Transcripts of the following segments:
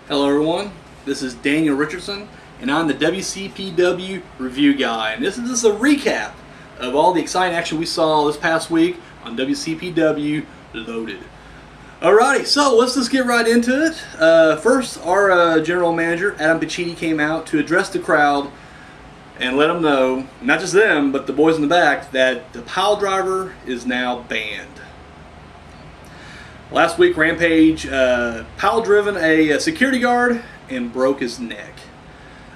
Hello everyone, this is Daniel Richardson and I'm the WCPW review guy, and this is just a recap of all the exciting action we saw this past week on WCPW Loaded. Alrighty, so let's just get right into it. First, our general manager Adam Pichiti came out to address the crowd and let them know, not just them, but the boys in the back, that the Piledriver is now banned. Last week, Rampage pile-driven a security guard and broke his neck.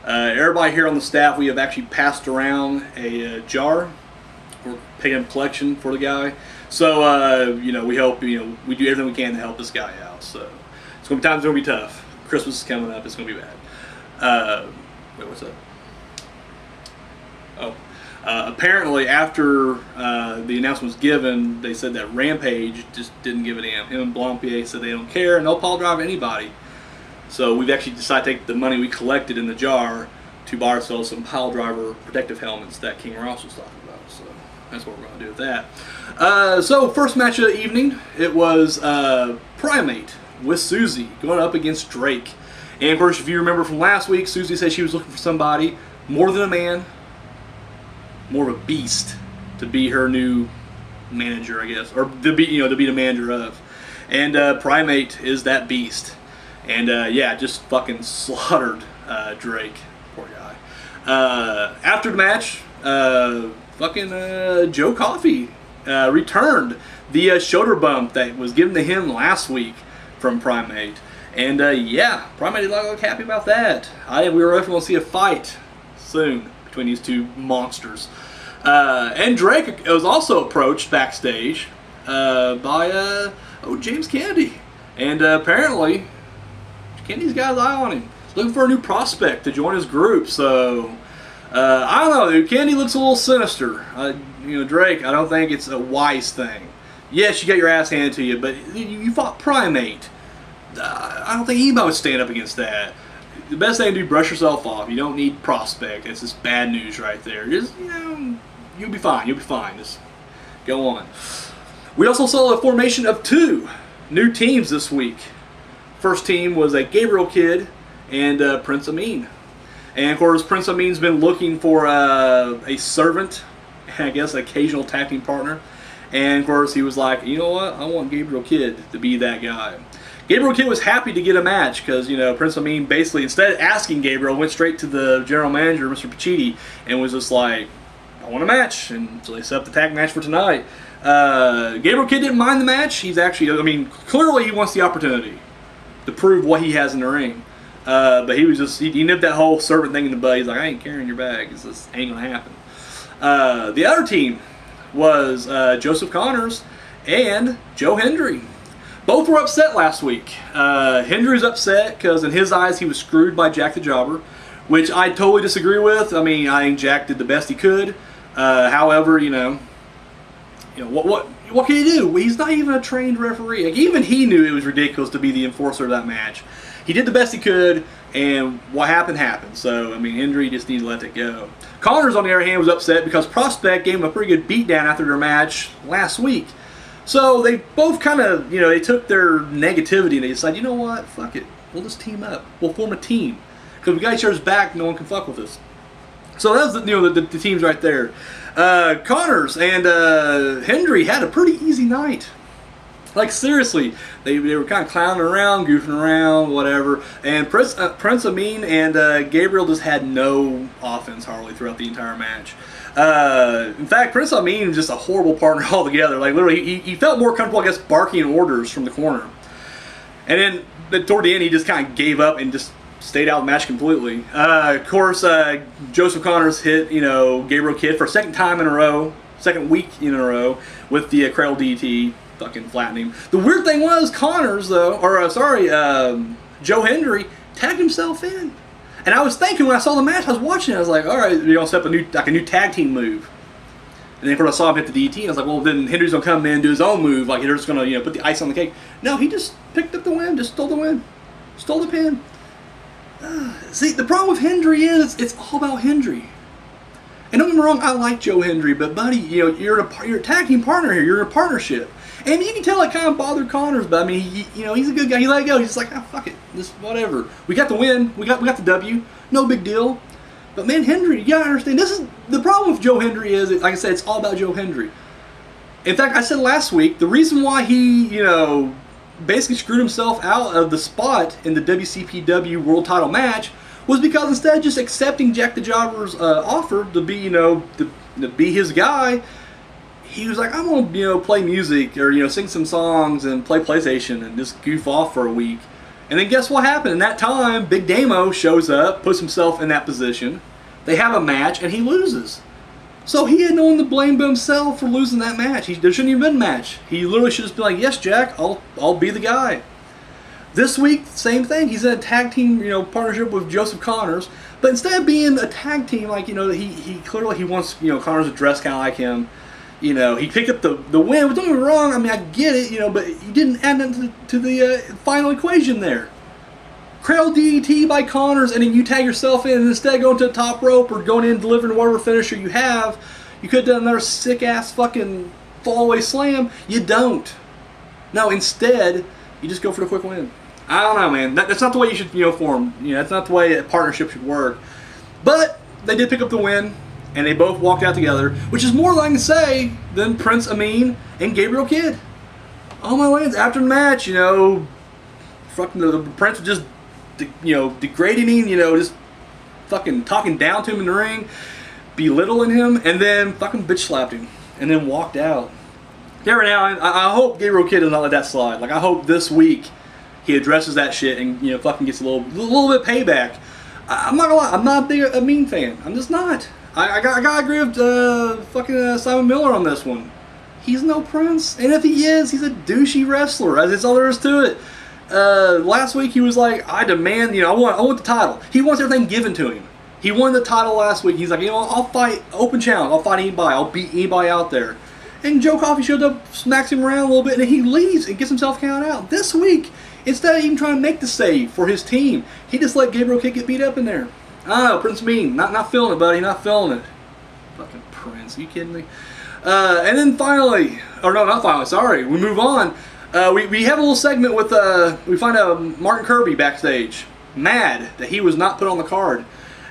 Everybody here on the staff, we have actually passed around a jar. We're paying collection for the guy. So, we hope, we do everything we can to help this guy out. So, it's going to be times, it's going to be tough. Christmas is coming up, it's going to be bad. Wait, what's up? Oh. Apparently, after the announcement was given, they said that Rampage just didn't give a damn. Him and Blompier said they don't care, no pile drive anybody. So we've actually decided to take the money we collected in the jar to buy ourselves some pile driver protective helmets that King Ross was talking about. So that's what we're going to do with that. So first match of the evening, it was Primate with Susie going up against Drake. And of course, if you remember from last week, Susie said she was looking for somebody more than a man, more of a beast to be her new manager, I guess, or to be the manager of. And Primate is that beast, and yeah, just fucking slaughtered Drake, poor guy. After the match, Joe Coffey returned the shoulder bump that was given to him last week from Primate, and yeah, Primate looked happy about that. We were definitely going to see a fight soon between these two monsters. And Drake was also approached backstage by James Kennedy. And apparently, Kennedy's got his eye on him. He's looking for a new prospect to join his group. So, I don't know, dude. Kennedy looks a little sinister. Drake, I don't think it's a wise thing. Yes, you got your ass handed to you, but you fought Primate. I don't think anybody would stand up against that. The best thing to do, brush yourself off. You don't need prospect. It's just bad news right there. Just, you'll be fine. You'll be fine. Just go on. We also saw a formation of two new teams this week. First team was a Gabriel Kidd and Prince Amin. And of course, Prince Amin's been looking for a servant, I guess, an occasional tag team partner. And of course, he was like, you know what? I want Gabriel Kidd to be that guy. Gabriel Kidd was happy to get a match because, Prince Amin basically, instead of asking Gabriel, went straight to the general manager, Mr. Pichiti, and was just like, I want a match. And so they set up the tag match for tonight. Gabriel Kidd didn't mind the match. He's actually, clearly he wants the opportunity to prove what he has in the ring. But he was just, he nipped that whole servant thing in the bud. He's like, I ain't carrying your bag. This ain't going to happen. The other team was Joseph Connors and Joe Hendry. Both were upset last week. Hendry's upset because in his eyes he was screwed by Jack the Jobber, which I totally disagree with. I think Jack did the best he could. However, what can he do? He's not even a trained referee. Like, even he knew it was ridiculous to be the enforcer of that match. He did the best he could, and what happened happened. So Hendry just needed to let it go. Connors, on the other hand, was upset because Prospect gave him a pretty good beatdown after their match last week. So they both kind of, they took their negativity and they decided, you know what, fuck it. We'll just team up. We'll form a team. Because we got each other's back, no one can fuck with us. So that was the teams right there. Connors and Hendry had a pretty easy night. Like, seriously, they were kind of clowning around, goofing around, whatever. And Prince Amin and Gabriel just had no offense hardly throughout the entire match. In fact, Prince Amin was just a horrible partner altogether. Like, literally, he felt more comfortable, I guess, barking orders from the corner. And then toward the end, he just kind of gave up and just stayed out of the match completely. Of course, Joseph Connors hit, Gabriel Kidd for a second week in a row with the Cradle DT, fucking flattening him. The weird thing was, Connors, though, Joe Hendry tagged himself in. And I was thinking when I saw the match, I was watching it, I was like, all right, you're going to set up a new tag team move. And then when I saw him hit the DT, I was like, well, then Hendry's going to come in and do his own move. Like, they're just going to, put the ice on the cake. No, he just picked up the win, just stole the win. Stole the pin. See, the problem with Hendry is, it's all about Hendry. And don't get me wrong, I like Joe Hendry, but buddy, you're a tag team partner here. You're in a partnership. And you can tell it kind of bothered Connors, but he's a good guy. He let it go. He's just like, fuck it. Just whatever. We got the win. We got the W. No big deal. But man, Hendry, you gotta understand, this is the problem with Joe Hendry is, like I said, it's all about Joe Hendry. In fact, I said last week, the reason why he, basically screwed himself out of the spot in the WCPW World Title match was because instead of just accepting Jack the Jobber's offer to be, to be his guy, he was like, I'm gonna, play music or sing some songs and play PlayStation and just goof off for a week. And then guess what happened? In that time, Big Damo shows up, puts himself in that position. They have a match and he loses. So he had no one to blame but himself for losing that match. There shouldn't even been a match. He literally should just be like, yes, Jack, I'll be the guy. This week, same thing. He's in a tag team, partnership with Joseph Connors. But instead of being a tag team, like, he clearly wants, Connors to dress kind of like him. He picked up the win. But don't get me wrong. I mean, I get it, but he didn't add that to the final equation there. Cradle DDT by Connors, and then you tag yourself in, and instead of going to the top rope or going in and delivering whatever finisher you have, you could have done another sick-ass fucking fall-away slam. You don't. No, instead, you just go for the quick win. I don't know, man. That's not the way you should, form. That's not the way a partnership should work. But they did pick up the win, and they both walked out together, which is more than I can say than Prince Amin and Gabriel Kidd. Oh my lands, after the match, fucking the Prince was just, degrading him, just fucking talking down to him in the ring, belittling him, and then fucking bitch slapped him, and then walked out. There now, I hope Gabriel Kidd does not let that slide. Like, I hope this week he addresses that shit and, fucking gets a little bit payback. I'm not gonna lie, I'm not a Amin fan. I'm just not. I gotta agree with fucking Simon Miller on this one. He's no Prince, and if he is, he's a douchey wrestler. That's all there is to it. Last week he was like, I demand, I want the title. He wants everything given to him. He won the title last week. He's like, I'll fight open challenge. I'll fight anybody. I'll beat anybody out there. And Joe Coffey showed up, smacks him around a little bit, and then he leaves and gets himself counted out. This week, instead of even trying to make the save for his team, he just let Gabriel Kidd get beat up in there. Oh, Prince Mean, not feeling it, buddy, not feeling it. Fucking Prince, are you kidding me? And then finally, or no, not finally, sorry, we move on. We have a little segment with, we find out Martin Kirby backstage, mad that he was not put on the card.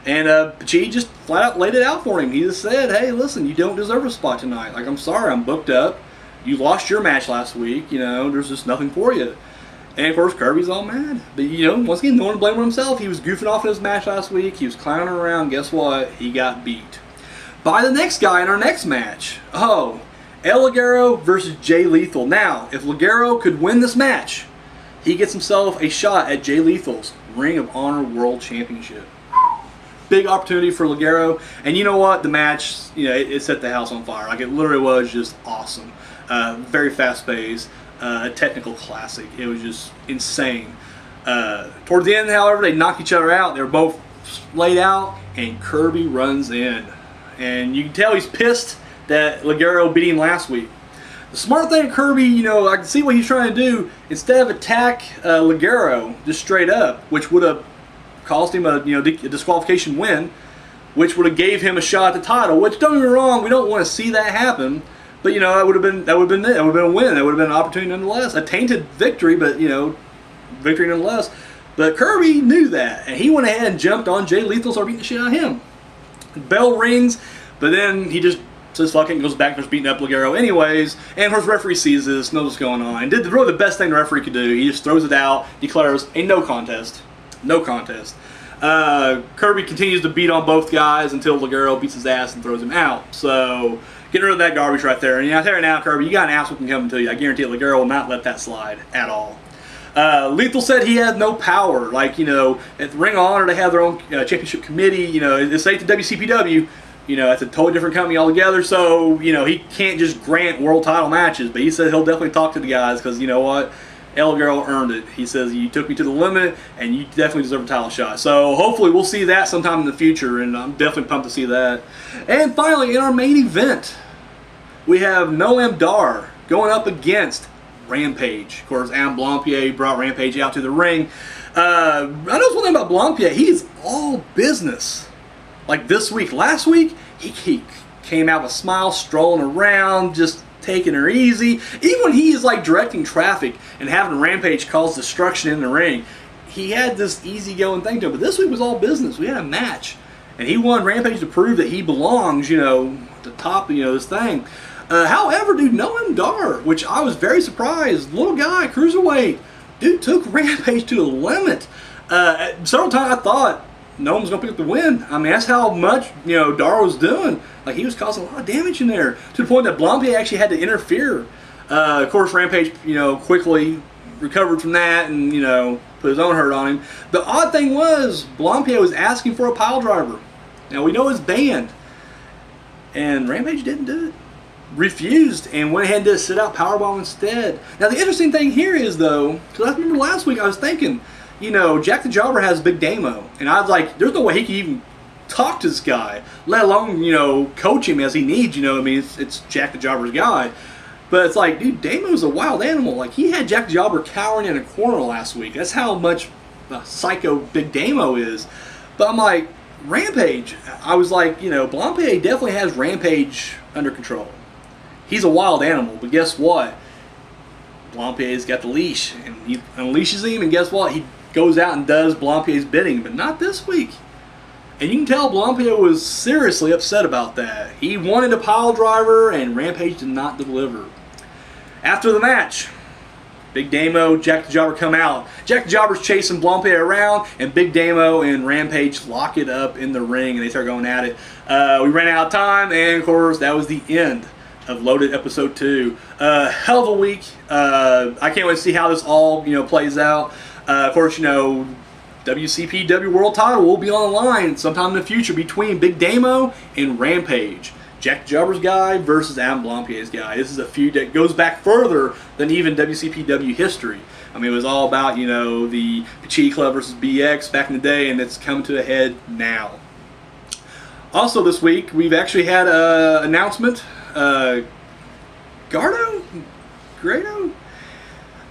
And Pachi just flat out laid it out for him. He just said, hey, listen, you don't deserve a spot tonight. Like, I'm sorry, I'm booked up. You lost your match last week, there's just nothing for you. And of course, Kirby's all mad. But, once again, no one to blame himself. He was goofing off in his match last week. He was clowning around. Guess what? He got beat by the next guy in our next match. Oh, El Ligero versus Jay Lethal. Now, if Ligero could win this match, he gets himself a shot at Jay Lethal's Ring of Honor World Championship. Big opportunity for Ligero. And you know what? The match, it set the house on fire. Like, it literally was just awesome. Very fast-paced. A technical classic. It was just insane. Towards the end, however, they knocked each other out. They were both laid out, and Kirby runs in. And you can tell he's pissed that Ligero beat him last week. The smart thing, Kirby, I can see what he's trying to do. Instead of attack Ligero just straight up, which would have cost him a disqualification win, which would have gave him a shot at the title. Which, don't get me wrong, we don't want to see that happen. But that would have been it. That would have been a win. That would have been an opportunity nonetheless. A tainted victory, but victory nonetheless. But Kirby knew that, and he went ahead and jumped on Jay Lethal, started beating the shit out of him. Bell rings, but then he just says fuck it and goes back and starts beating up Ligero anyways. And of course, the referee sees this, knows what's going on, and did really the best thing the referee could do. He just throws it out, declares a no contest. No contest. Kirby continues to beat on both guys until Ligero beats his ass and throws him out. So, getting rid of that garbage right there. And I tell you now, Kirby, you got an ass whooping coming to you. I guarantee it, Ligero will not let that slide at all. Lethal said he had no power. Like, at the Ring of Honor, they have their own championship committee. It's like the WCPW. It's a totally different company altogether. So, he can't just grant world title matches. But he said he'll definitely talk to the guys because, you know what? El Ligero earned it. He says, you took me to the limit, and you definitely deserve a title shot. So hopefully we'll see that sometime in the future, and I'm definitely pumped to see that. And finally, in our main event, we have Noam Dar going up against Rampage. Of course, Adam Blampied brought Rampage out to the ring. I know one thing about Blampied. He is all business. Like this week. Last week, he came out with a smile, strolling around, just taking her easy. Even when he is like directing traffic and having Rampage cause destruction in the ring, he had this easygoing thing to him. But this week was all business. We had a match. And he wanted Rampage to prove that he belongs, you know, at the top, you know, this thing. However, dude, Noam Dar, which I was very surprised, little guy, cruiserweight, dude took Rampage to the limit. Several times I thought Noam was going to pick up the win. I mean, that's how much, you know, Dar was doing. Like, he was causing a lot of damage in there, to the point that Blampied actually had to interfere. Of course, Rampage, you know, quickly recovered from that and, you know, put his own hurt on him. The odd thing was, Blampied was asking for a Piledriver. Now, we know it's banned. And Rampage didn't do it. Refused and went ahead and did a sit-out powerbomb instead. Now, the interesting thing here is, though, because I remember last week I was thinking, you know, Jack the Jobber has Big Damo. And I was like, there's no way he can even talk to this guy, let alone, you know, coach him as he needs, you know. I mean, it's Jack the Jobber's guy. But it's like, dude, Damo's a wild animal. Like, he had Jack the Jobber cowering in a corner last week. That's how much psycho Big Damo is. But I'm like, Rampage, I was like, you know, Blampied definitely has Rampage under control. He's a wild animal, but guess what? Blampied's got the leash, and he unleashes him, and guess what? He goes out and does Blampied's bidding, but not this week. And you can tell Blampied was seriously upset about that. He wanted a Piledriver, and Rampage did not deliver. After the match, Big Damo, Jack the Jobber come out. Jack the Jobber's chasing Blampied around, and Big Damo and Rampage lock it up in the ring, and they start going at it. We ran out of time, and of course, that was the end of Loaded Episode 2. Hell of a week. I can't wait to see how this all, you know, plays out. Of course, you know, WCPW World Title will be on the line sometime in the future between Big Damo and Rampage. Jack the Jobber's guy versus Adam Blampied's guy. This is a feud that goes back further than even WCPW history. I mean, it was all about, you know, the Pachi Club versus BX back in the day, and it's come to a head now. Also this week, we've actually had an announcement. Grado?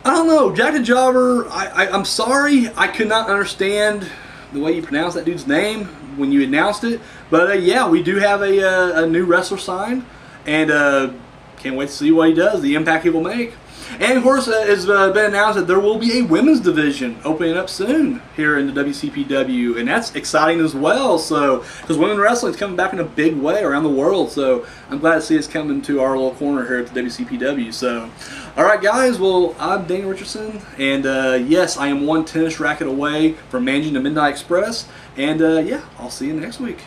I don't know. Jack the Jobber, I'm sorry. I could not understand the way you pronounce that dude's name when you announced it. But yeah, we do have a new wrestler signed. And can't wait to see what he does, the impact he will make. And of course, it's been announced that there will be a women's division opening up soon here in the WCPW, and that's exciting as well. So, because women's wrestling is coming back in a big way around the world, so I'm glad to see it's coming to our little corner here at the WCPW. So, all right, guys. Well, I'm Daniel Richardson, and yes, I am one tennis racket away from managing the Midnight Express. And yeah, I'll see you next week.